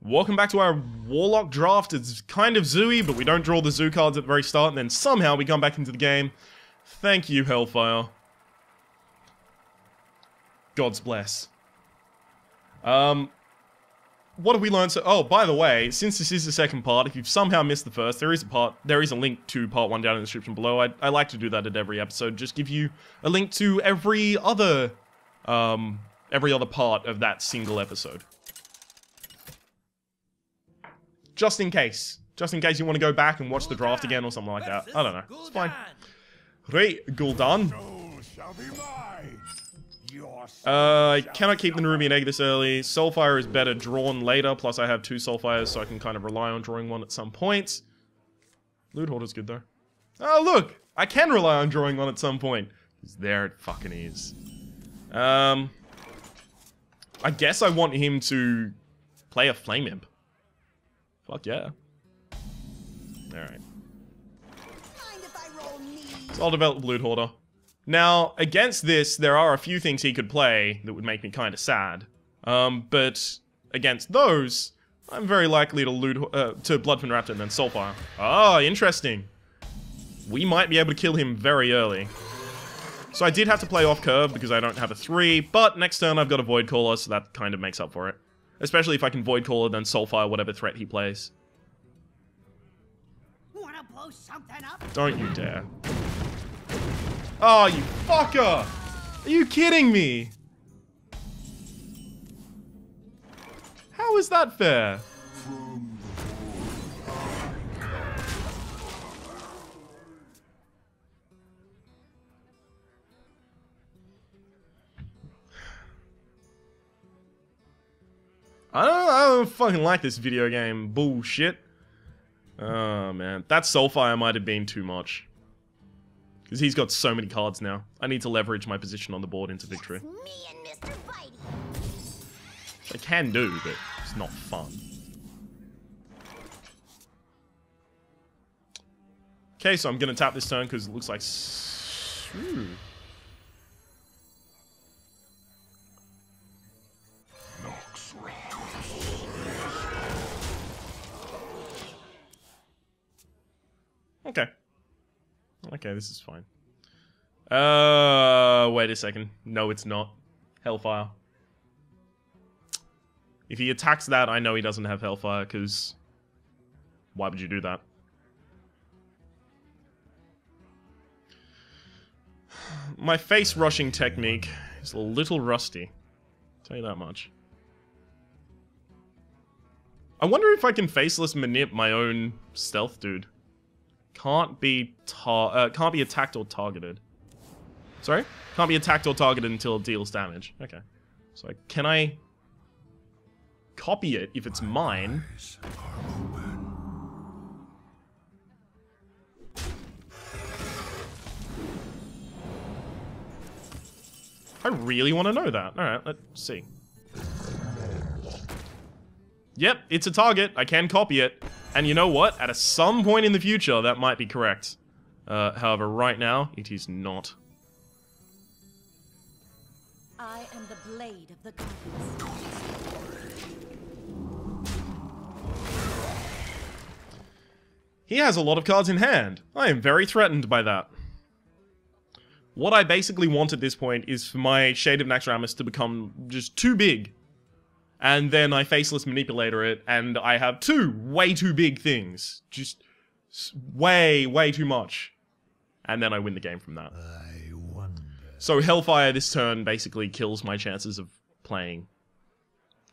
Welcome back to our Warlock draft. It's kind of zooey, but we don't draw the zoo cards at the very start, and then somehow we come back into the game. Thank you, Hellfire. God's bless. What have we learned so— oh, by the way, since this is the second part, if you've somehow missed the first, there is a link to part 1 down in the description below. I like to do that at every episode, just give you a link to every other part of that single episode. Just in case you want to go back and watch the draft again or something like that. I don't know. It's fine. Right, Gul'dan. I cannot keep the Nerubian Egg this early. Soulfire is better drawn later, plus I have 2 Soulfires, so I can kind of rely on drawing one at some point. Loot Hoarder's good, though. Oh, look! I can rely on drawing one at some point. Because there it fucking is. I guess I want him to play a Flame Imp. Fuck yeah. Alright. So I'll develop Loot Hoarder. Now, against this, there are a few things he could play that would make me kind of sad. But against those, I'm very likely to Bloodfin Raptor and then Soulfire. Ah, interesting. We might be able to kill him very early. So I did have to play off curve because I don't have a 3, but next turn I've got a Void Caller, so that kind of makes up for it. Especially if I can Void Caller, then Soulfire whatever threat he plays. Wanna blow something up? Don't you dare. Oh, you fucker! Are you kidding me? How is that fair? I don't fucking like this video game bullshit. Oh man, that Soulfire might have been too much. Because he's got so many cards now. I need to leverage my position on the board into victory. Me and Mr. Bitey. I can do, but it's not fun. Okay, so I'm gonna tap this turn because it looks like... Ooh. Okay. Okay, this is fine. Wait a second. No, it's not. Hellfire. If he attacks that, I know he doesn't have Hellfire, because... why would you do that? My face rushing technique is a little rusty. I'll tell you that much. I wonder if I can faceless manip my own stealth dude. Can't be attacked or targeted. Sorry? Can't be attacked or targeted until it deals damage. Okay. So can I copy it if it's mine? I really want to know that. Alright, let's see. Yep, it's a target. I can copy it. And you know what? At some point in the future, that might be correct. However, right now, it is not. I am the blade of the gods. He has a lot of cards in hand. I am very threatened by that. What I basically want at this point is for my Shade of Naxxramas to become just too big. And then I faceless manipulator it, and I have 2 way too big things. Just way too much. And then I win the game from that. I wonder. So Hellfire this turn basically kills my chances of playing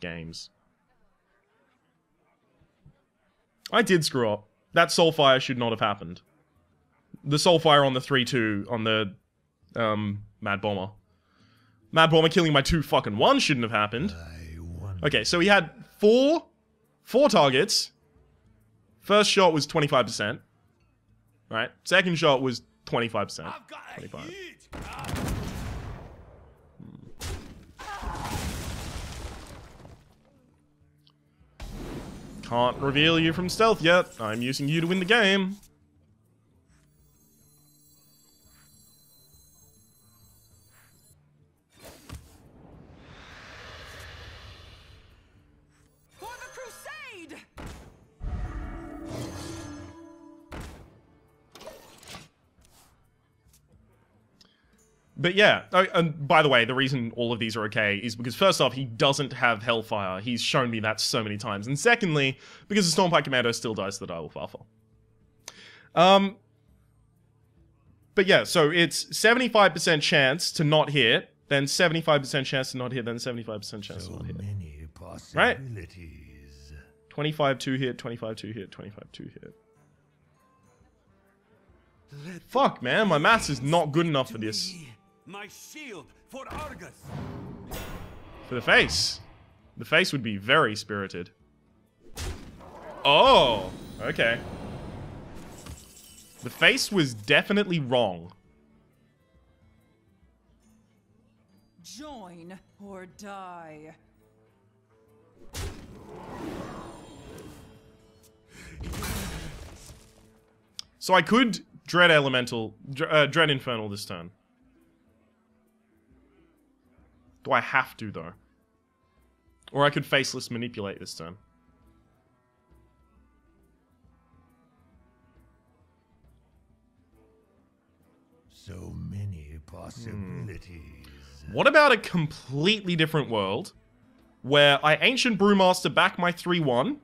games. I did screw up. That Soulfire should not have happened. The Soulfire on the 3-2 on the Mad Bomber. Mad Bomber killing my 2 fucking 1 shouldn't have happened. Okay, so he had 4 targets. First shot was 25%. Right? Second shot was 25%. 25. Can't reveal you from stealth yet. I'm using you to win the game. But yeah, and by the way, the reason all of these are okay is because first off, he doesn't have Hellfire. He's shown me that so many times. And secondly, because the Stormpike Commando still dies to the Direwolf Alpha. But yeah, so it's 75% chance to not hit, then 75% chance to not hit, then 75% chance to not hit. Many Right? possibilities. 25 2 hit, 25 2 hit, 25 2 hit. Fuck, man, my maths is not good enough for this. My shield for Argus. For the face. The face would be very spirited. Oh, okay. The face was definitely wrong. Join or die. So I could Dread Elemental, Dread Infernal this turn. Do I have to, though? Or I could Faceless Manipulate this turn. So many possibilities. What about a completely different world where I Ancient Brewmaster back my 3-1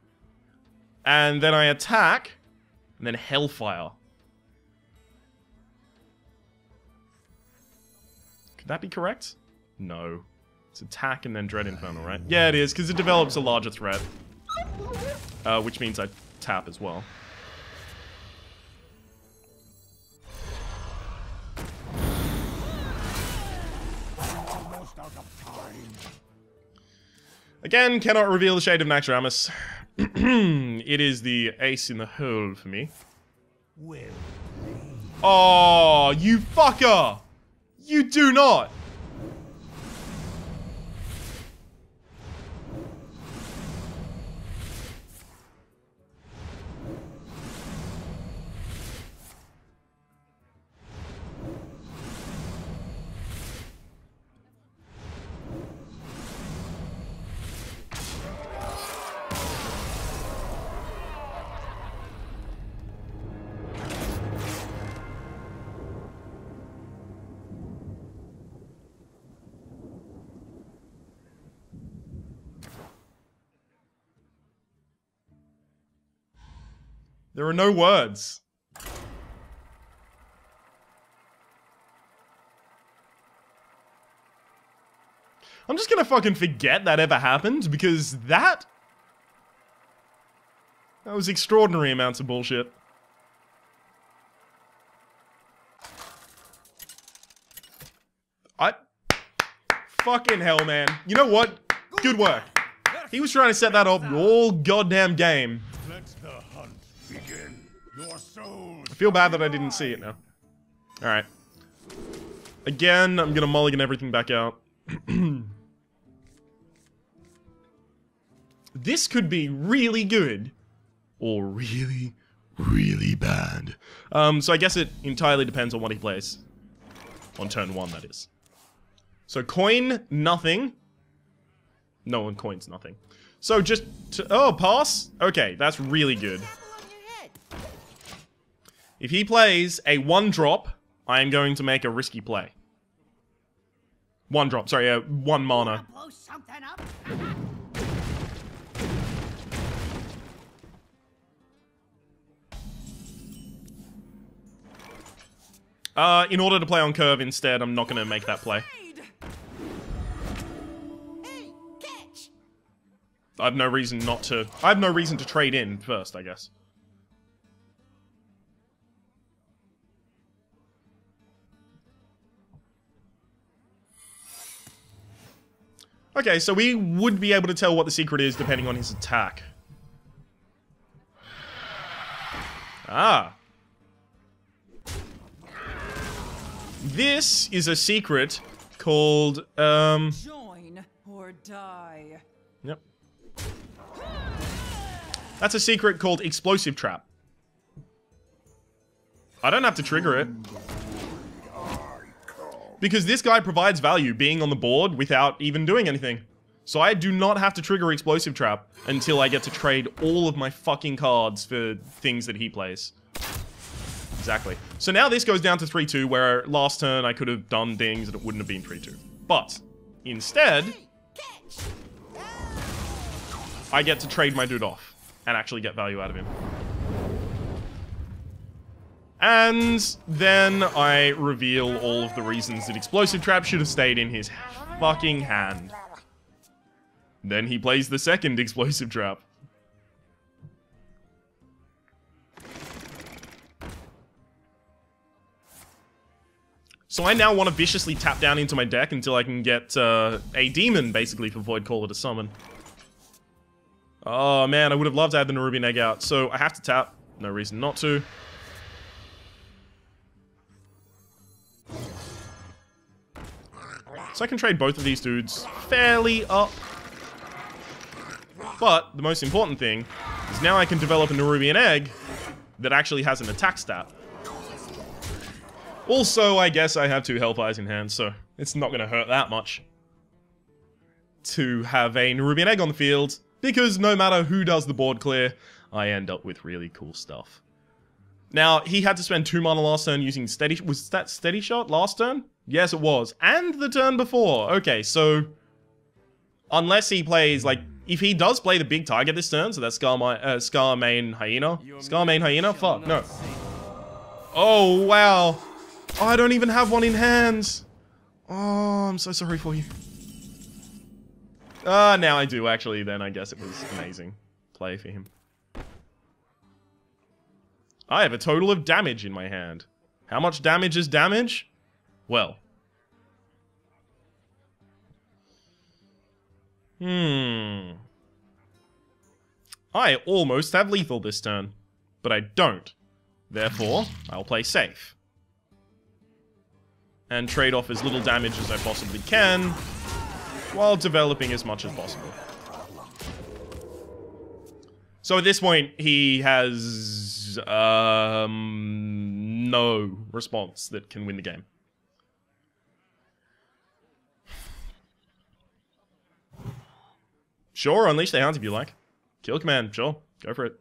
and then I attack and then Hellfire? Could that be correct? No. It's attack and then Dread Infernal, right? Yeah, it is, because it develops a larger threat. Which means I tap as well. Again, cannot reveal the shade of Naxxramas. It is the ace in the hole for me. Well, Oh, you fucker! You do not! There are no words. I'm just gonna fucking forget that ever happened, because that was extraordinary amounts of bullshit. Fucking hell, man. You know what? Good work. He was trying to set that up all goddamn game. let the hunt begin. Your souls. I feel bad that I didn't see it now. Alright. Again, I'm gonna mulligan everything back out. This could be really good. Or really, really bad. So I guess it entirely depends on what he plays. On turn 1, that is. So coin, nothing. No one coins nothing. So just oh, pass? Okay, that's really good. If he plays a 1-drop, I am going to make a risky play. 1-drop, sorry, 1 mana. In order to play on curve instead, I'm not going to make that play. I have no reason not to. I have no reason to trade in first, I guess. Okay, so we would be able to tell what the secret is depending on his attack. Ah. This is a secret called, Join or die. Yep. That's a secret called Explosive Trap. I don't have to trigger it. Because this guy provides value being on the board without even doing anything. So I do not have to trigger Explosive Trap until I get to trade all of my fucking cards for things that he plays. Exactly. So now this goes down to 3-2, where last turn I could have done things and it wouldn't have been 3-2. But instead, I get to trade my dude off and actually get value out of him. And then I reveal all of the reasons that Explosive Trap should have stayed in his fucking hand. Then he plays the second Explosive Trap. So I now want to viciously tap down into my deck until I can get a demon, basically, for Void Caller to summon. Oh man, I would have loved to have the Nerubian Egg out. So I have to tap. No reason not to. So I can trade both of these dudes fairly up. But the most important thing is now I can develop a Nerubian Egg that actually has an attack stat. Also, I guess I have 2 Hellfires in hand, so it's not going to hurt that much to have a Nerubian Egg on the field, because no matter who does the board clear, I end up with really cool stuff. Now, he had to spend 2 mana last turn using Steady... Was that Steady Shot last turn? Yes, it was. And the turn before. Okay, so... Unless he plays, like... If he does play the big target this turn, so that's Scarmane Hyena. Scarmane Hyena? Fuck, no. Oh, wow. Oh, I don't even have one in hand. Oh, I'm so sorry for you. Now I do, actually, then I guess it was amazing play for him. I have a total of damage in my hand. How much damage is damage? Well. I almost have lethal this turn, but I don't. Therefore, I'll play safe. And trade off as little damage as I possibly can, while developing as much as possible. So at this point, he has no response that can win the game. Sure, unleash the hounds if you like. Kill command, sure, go for it.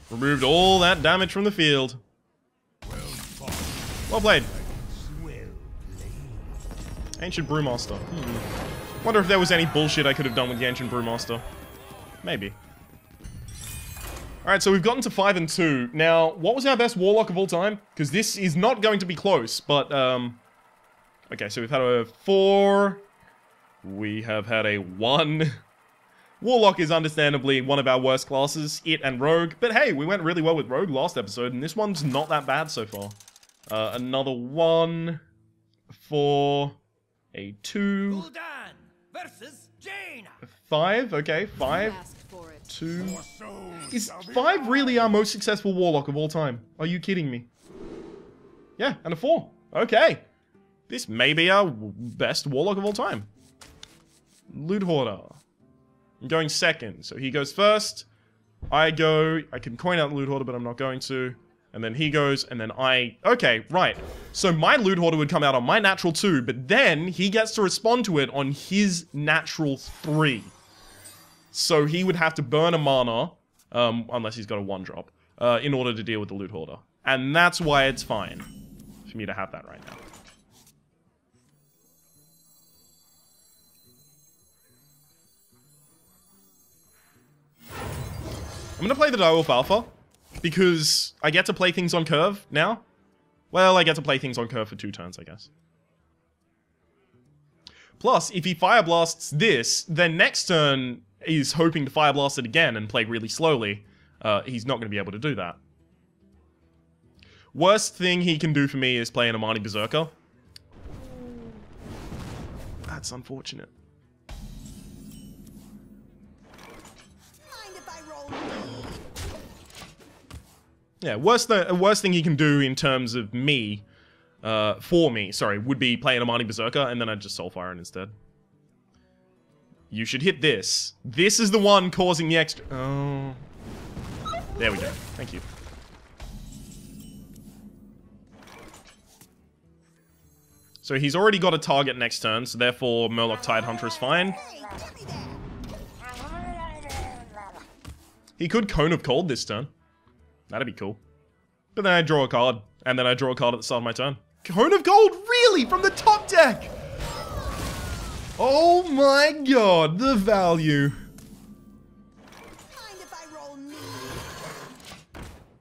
Removed all that damage from the field. Well played. Ancient Brewmaster. Wonder if there was any bullshit I could have done with the Ancient Brewmaster. Maybe. Alright, so we've gotten to 5 and 2. Now, what was our best Warlock of all time? Because this is not going to be close, but, okay, so we've had a 4. We have had a 1. Warlock is understandably one of our worst classes, it and Rogue. But hey, we went really well with Rogue last episode, and this one's not that bad so far. Another 1, 4, a 2, versus Jaina. 5, okay, 5, 2. Is 5 really our most successful Warlock of all time? Are you kidding me? Yeah, and a 4. Okay. This may be our best Warlock of all time. Loot Hoarder. I'm going second, so he goes first. I can coin out the Loot Hoarder, but I'm not going to. And then he goes, and then I... Okay, right. So my Loot Hoarder would come out on my natural 2, but then he gets to respond to it on his natural 3. So he would have to burn a mana, unless he's got a 1-drop, in order to deal with the Loot Hoarder. And that's why it's fine for me to have that right now. I'm gonna play the Direwolf Alpha, because I get to play things on curve now. Well, I get to play things on curve for 2 turns, I guess. Plus, if he Fire Blasts this, then next turn he's hoping to Fire Blast it again and play really slowly. He's not going to be able to do that. Worst thing he can do for me is play an Amani Berserker. That's unfortunate. Yeah, worst thing he can do in terms of me, would be play an Amani Berserker, and then I'd just Soulfire it instead. You should hit this. This is the one causing the extra... Oh. There we go. Thank you. So he's already got a target next turn, so therefore Murloc Tidehunter is fine. He could Cone of Cold this turn. That'd be cool. But then I draw a card, and then I draw a card at the start of my turn. Cone of Gold? Really? From the top deck? Oh my god, the value. Mind if I roll me?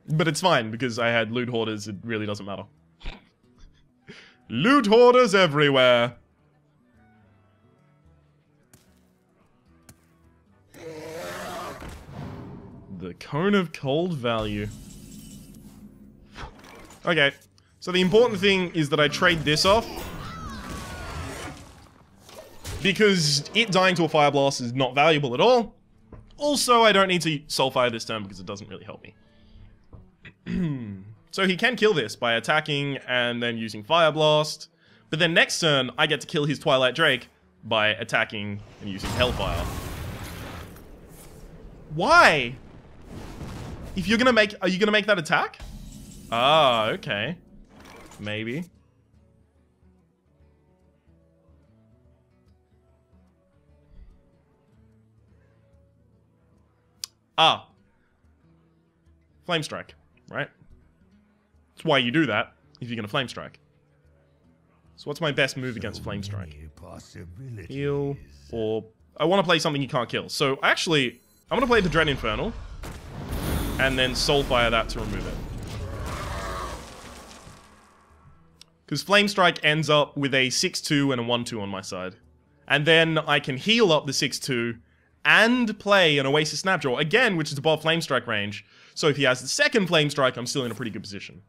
But it's fine, because I had Loot Hoarders, it really doesn't matter. Loot Hoarders everywhere. The Cone of Cold value. Okay, so the important thing is that I trade this off. Because it dying to a Fire Blast is not valuable at all. Also, I don't need to Soulfire this turn because it doesn't really help me. So he can kill this by attacking and then using Fire Blast. But then next turn, I get to kill his Twilight Drake by attacking and using Hellfire. Why? If you're gonna make, are you gonna make that attack? Ah, okay. Maybe. Ah. Flame Strike, right? That's why you do that, if you're gonna Flame Strike. So what's my best move against Flame Strike? Heal, or... I want to play something you can't kill. So, actually, I'm gonna play the Dread Infernal, and then Soulfire that to remove it. Because Flame Strike ends up with a 6-2 and a 1-2 on my side. And then I can heal up the 6-2 and play an Oasis Snapjaw, again, which is above Flame Strike range. So if he has the second Flame Strike, I'm still in a pretty good position.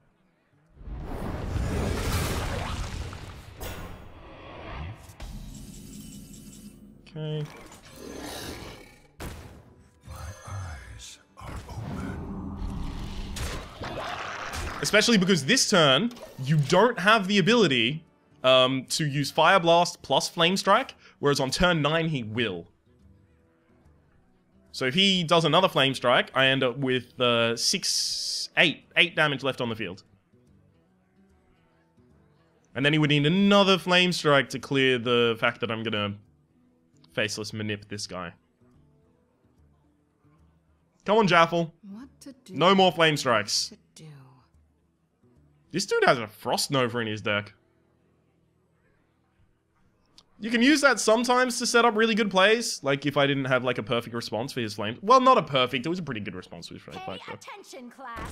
Okay. Especially because this turn, you don't have the ability to use Fire Blast plus Flame Strike, whereas on turn 9 he will. So if he does another Flame Strike, I end up with 8 damage left on the field. And then he would need another Flame Strike to clear the fact that I'm gonna Faceless Manip this guy. Come on, Jaffel. What to do? No more Flame Strikes. To do. This dude has a Frost Nova in his deck. You can use that sometimes to set up really good plays. Like if I didn't have like a perfect response for his flames. Well, not a perfect. It was a pretty good response for his flame. Pay attention, class.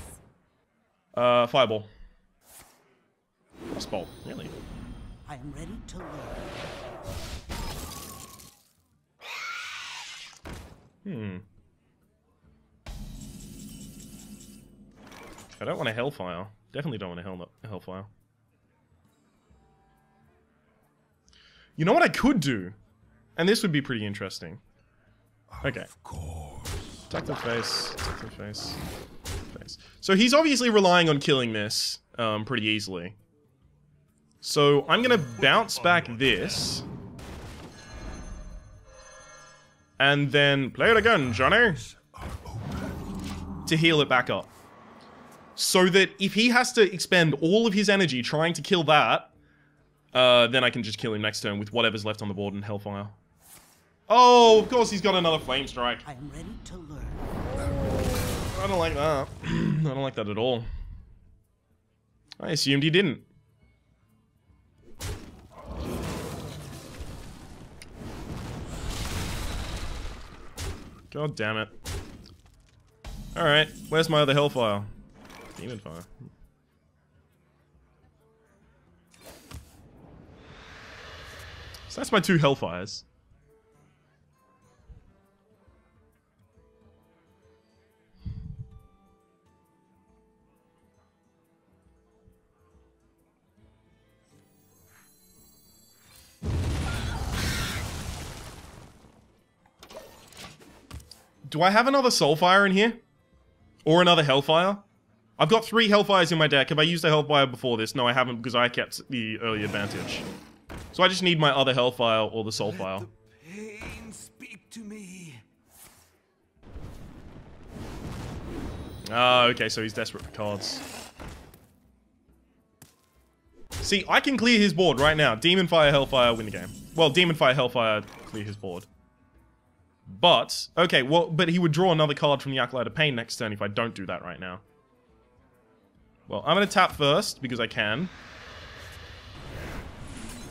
Fireball. Frostbolt, really? I am ready to learn. I don't want a Hellfire. Definitely don't want a Hellfire. You know what I could do? And this would be pretty interesting. Okay. Attack the face. Attack the face. Face. So he's obviously relying on killing this pretty easily. So I'm gonna bounce back this. And then play it again, Johnny. To heal it back up. So that if he has to expend all of his energy trying to kill that, then I can just kill him next turn with whatever's left on the board in Hellfire. Oh, of course he's got another Flame Strike. I am ready to learn. I don't like that. I don't like that at all. I assumed he didn't. God damn it. Alright, where's my other Hellfire? Demon Fire. So that's my 2 Hellfires. Do I have another Soulfire in here? Or another Hellfire? I've got 3 Hellfires in my deck. Have I used a Hellfire before this? No, I haven't because I kept the early advantage. So I just need my other Hellfire or the Soulfire. Let the pain speak to me. Ah, okay, so he's desperate for cards. See, I can clear his board right now. Demon Fire, Hellfire, win the game. Well, Demon Fire, Hellfire, clear his board. But, okay, well, but he would draw another card from the Acolyte of Pain next turn if I don't do that right now. Well, I'm going to tap first, because I can.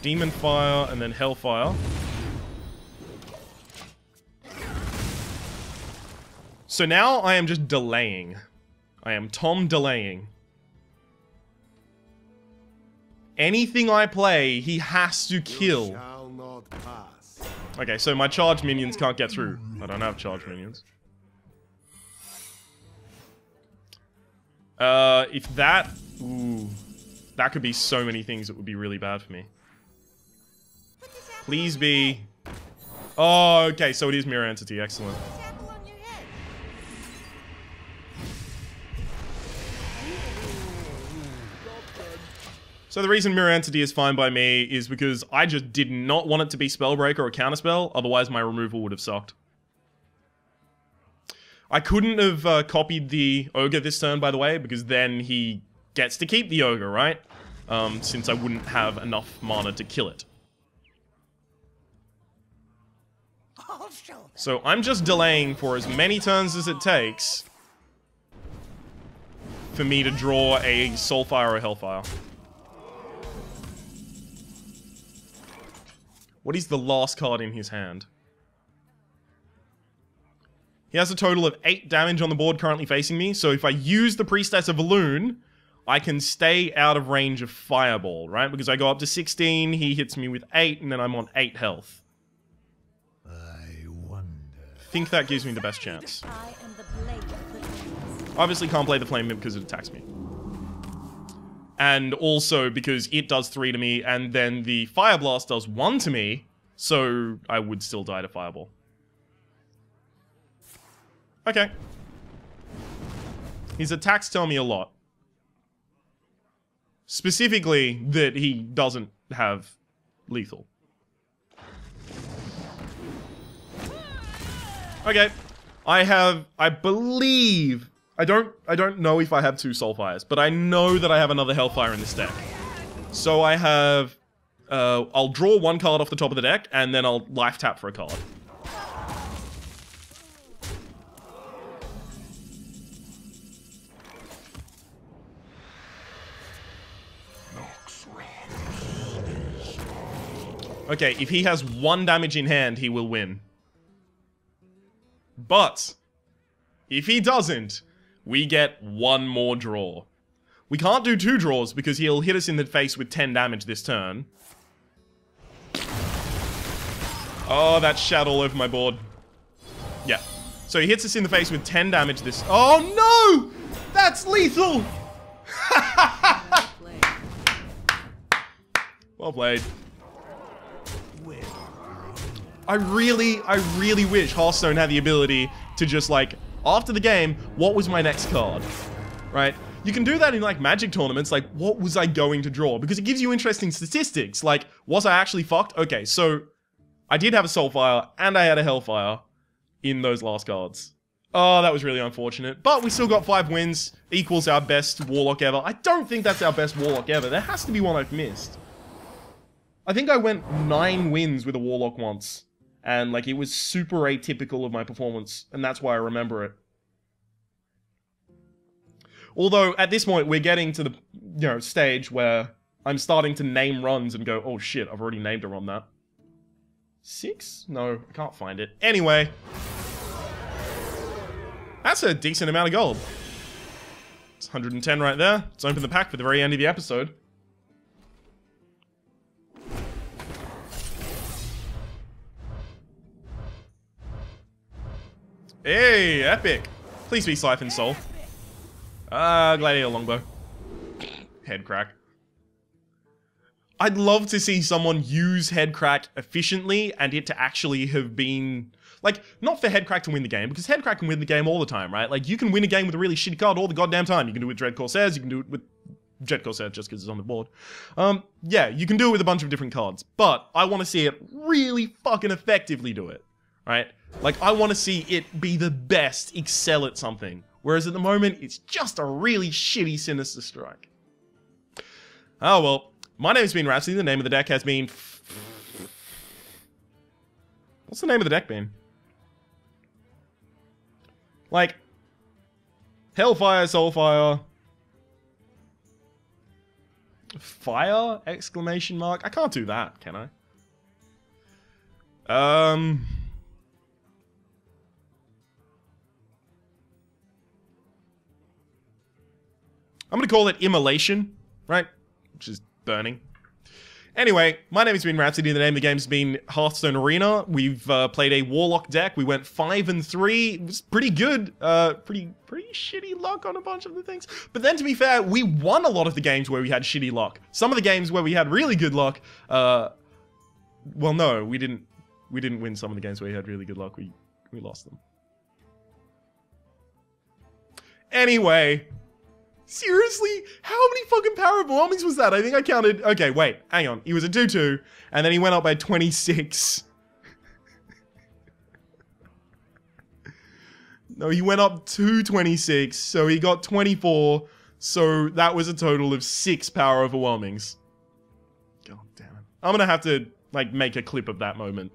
Demon Fire, and then Hellfire. So now I am just delaying. I am Tom delaying. Anything I play, he has to kill. Okay, so my charged minions can't get through. I don't have charged minions. If that... Ooh. That could be so many things that would be really bad for me. Please be... Oh, okay, so it is Mirror Entity. Excellent. So the reason Mirror Entity is fine by me is because I just did not want it to be Spellbreaker or Counterspell, otherwise my removal would have sucked. I couldn't have copied the Ogre this turn, by the way, because then he gets to keep the Ogre, right? Since I wouldn't have enough mana to kill it. So I'm just delaying for as many turns as it takes for me to draw a Soulfire or a Hellfire. What is the last card in his hand? He has a total of 8 damage on the board currently facing me, so if I use the Priestess of Elune, I can stay out of range of Fireball, right? Because I go up to 16, he hits me with 8, and then I'm on 8 health. I wonder. I think that gives me the best chance. I am the blade of the gods. Obviously can't play the Flame Imp because it attacks me. And also because it does 3 to me, and then the Fire Blast does 1 to me, so I would still die to Fireball. Okay. His attacks tell me a lot. Specifically, that he doesn't have lethal. Okay. I believe... I don't know if I have 2 Soulfires, but I know that I have another Hellfire in this deck. So I have... I'll draw 1 card off the top of the deck, and then I'll life tap for a card. Okay, if he has 1 damage in hand, he will win. But, if he doesn't, we get 1 more draw. We can't do 2 draws because he'll hit us in the face with 10 damage this turn. Oh, that's shat all over my board. Yeah. So he hits us in the face with 10 damage this... Oh no! That's lethal! Well played. I really wish Hearthstone had the ability to just, like, after the game, what was my next card? Right? You can do that in, like, Magic tournaments, like, what was I going to draw? Because it gives you interesting statistics. Like, was I actually fucked? Okay, so I did have a Soulfire, and I had a Hellfire in those last cards. Oh, that was really unfortunate. But we still got 5 wins, equals our best Warlock ever. I don't think that's our best Warlock ever. There has to be one I've missed. I think I went 9 wins with a Warlock once. And, like, it was super atypical of my performance, and that's why I remember it. Although, at this point, we're getting to the, you know, stage where I'm starting to name runs and go, oh shit, I've already named a run that. 6? No, I can't find it. Anyway. That's a decent amount of gold. It's 110 right there. Let's open the pack for the very end of the episode. Hey, epic! Please be Siphon Soul. Gladiator Longbow. Head crack. I'd love to see someone use head crack efficiently and it to actually have been... Like, not for head crack to win the game, because head crack can win the game all the time, right? Like, you can win a game with a really shitty card all the goddamn time. You can do it with Dread Corsairs, you can do it with Jet Corsair just because it's on the board. Yeah, you can do it with a bunch of different cards, but I want to see it really fucking effectively do it, right? Like, I want to see it be the best excel at something. Whereas at the moment, it's just a really shitty Sinister Strike. Oh well. My name's been Rhapsody. The name of the deck has been... What's the name of the deck been? Like... Hellfire, Soulfire... Fire? Exclamation mark? I can't do that, can I? I'm gonna call it Immolation, right? Which is burning. Anyway, my name has been Rhapsody. The name of the game's been Hearthstone Arena. We've played a Warlock deck. We went 5-3. It was pretty good. Pretty shitty luck on a bunch of the things. But then, to be fair, we won a lot of the games where we had shitty luck. Some of the games where we had really good luck, well, no, we didn't win some of the games where we had really good luck. We lost them. Anyway. Seriously? How many fucking power overwhelmings was that? I think I counted... Okay, wait. Hang on. He was a 2-2, and then he went up by 26. No, he went up to 26, so he got 24. So that was a total of 6 power overwhelmings. God damn it. I'm gonna have to, like, make a clip of that moment.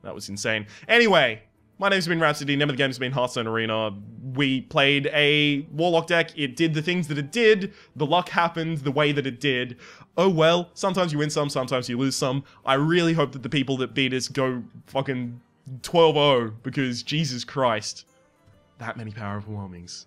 That was insane. Anyway... My name's been Rhapsody, name of the game's been Hearthstone Arena. We played a Warlock deck, it did the things that it did, the luck happened the way that it did. Oh well, sometimes you win some, sometimes you lose some. I really hope that the people that beat us go fucking 12-0, because Jesus Christ, that many power overwhelmings.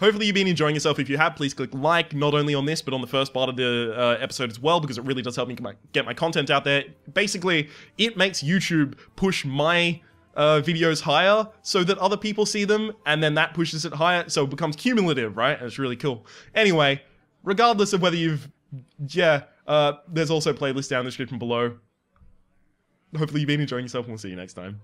Hopefully you've been enjoying yourself. If you have, please click like, not only on this, but on the first part of the episode as well, because it really does help me get my content out there. Basically, it makes YouTube push my videos higher so that other people see them, and then that pushes it higher, so it becomes cumulative, right? And it's really cool. Anyway, regardless of whether you've... Yeah, there's also a playlist down in the description below. Hopefully you've been enjoying yourself, and we'll see you next time.